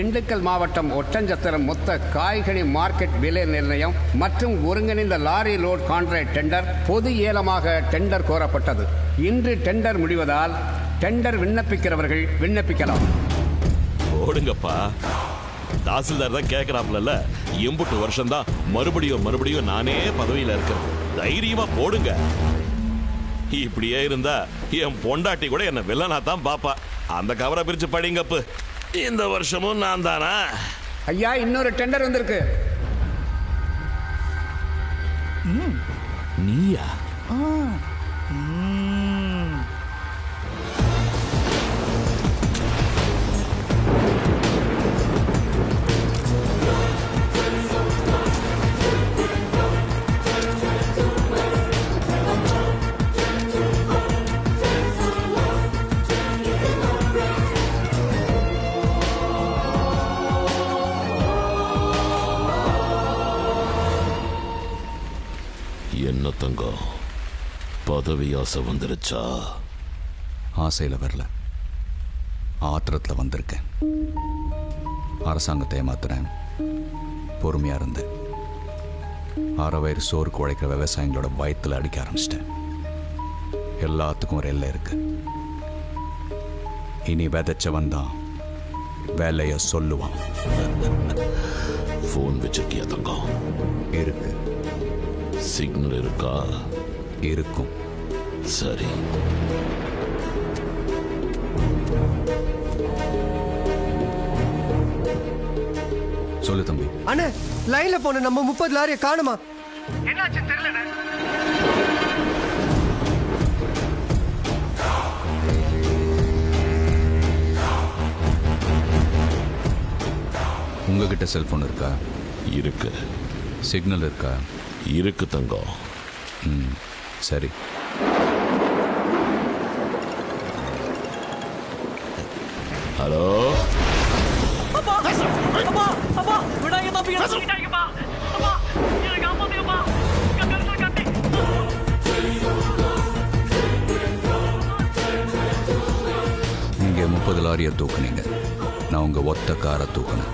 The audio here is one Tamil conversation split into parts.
திண்டுக்கல் மாவட்டம் ஒட்டஞ்சத்திரம் மொத்த காய்கனி மார்க்கெட் விலை நிர்ணயம் மற்றும் ஒருங்கிணைந்த லாரி லோட் கான்ட்ராக்ட் டெண்டர் பொது ஏலமாக டெண்டர் கோரப்பட்டது. இன்று டெண்டர் முடிவதால் டெண்டர் விண்ணப்பிக்கிறவர்கள் விண்ணப்பிக்கலாம். ஓடுங்கப்பா, தாசில்தார் தான் கேட்கிறாப்ல, எம்புட்டு வருஷம் தான் மறுபடியும் நானே பதவியில இருக்கேன். தைரியமா போடுங்க. இப்படியே இருந்தா என் பொண்டாட்டி கூட என்ன வில்லனா தான் பாப்பா. அந்த கவரை பிரிச்சு படிங்கப்பு. இந்த வருஷமும் நான் தானா? ஐயா, இன்னொரு டெண்டர் வந்திருக்கு. நீயா? என்ன தங்கம், பதவி ஆசை வந்துருச்சா? ஆசையில் வரல, ஆத்திரத்தில் வந்திருக்கேன். அரசாங்கத்தை ஏமாத்துறேன், பொறுமையாக இருந்தேன். அரை வயிறு சோறுக்கு உழைக்கிற விவசாயிகளோட வயிற்றுல அடிக்க ஆரம்பிச்சிட்டேன். எல்லாத்துக்கும் ஒரு எல்லை இருக்கு. இனி விதைச்சவன் தான் வேலையை சொல்லுவான். ஃபோன் வச்சிருக்கியா தங்கம்? இருக்கு. சிக்னல் இருக்கா? இருக்கும். சரி. சொல்லு தம்பி. அண்ணே, லைன்ல போன நம்ம 30 லாரியை காணுமா? என்னாச்சு தெரியல. உங்ககிட்ட செல்போன் இருக்கா? இருக்கு. சிக்னல் இருக்கா? இருக்கு தங்கம். சரி. ஹலோ, நீங்க 30 லாரியை தூக்குனீங்க, நான் உங்க ஒத்த காரை தூக்குனேன்.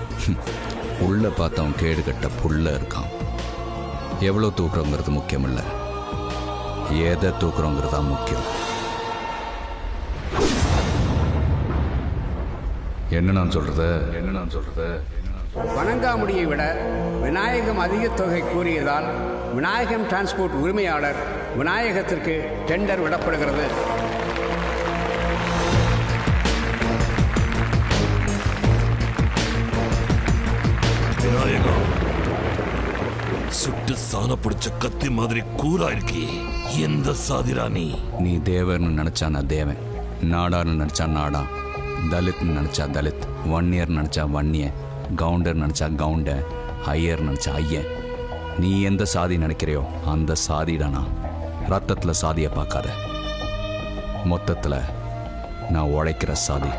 உள்ள பார்த்தவன் கேடு கட்ட புள்ள இருக்கான். எவ்வளோ தூக்குறோங்கிறது முக்கியம் இல்லை, எதை தூக்குறோங்கிறது தான் முக்கியம். என்ன நான் சொல்றது? வணங்காமுடியை விட விநாயகம் அதிக தொகை கூறியதால் விநாயகம் டிரான்ஸ்போர்ட் உரிமையாளர் விநாயகத்திற்கு டெண்டர் விடப்படுகிறது. விநாயகம், சுட்டு சாண பிடிச்ச கத்தி மாதிரி கூரா இருக்கி. எந்த சாதிரா நீ? நீ தேவர்னு நினைச்சா நான் தேவன், நாடார்னு நினைச்சா நாடா, தலித்னு நினைச்சா தலித், வன்னியர் நினைச்சா வன்னிய, கவுண்டர் நினைச்சா கவுண்ட, ஐயர் நினைச்சா ஐயன். நீ எந்த சாதி நினைக்கிறையோ அந்த சாதிடானா. ரத்தத்துல சாதியை பார்க்காத, மொத்தத்துல நான் உழைக்கிற சாதி.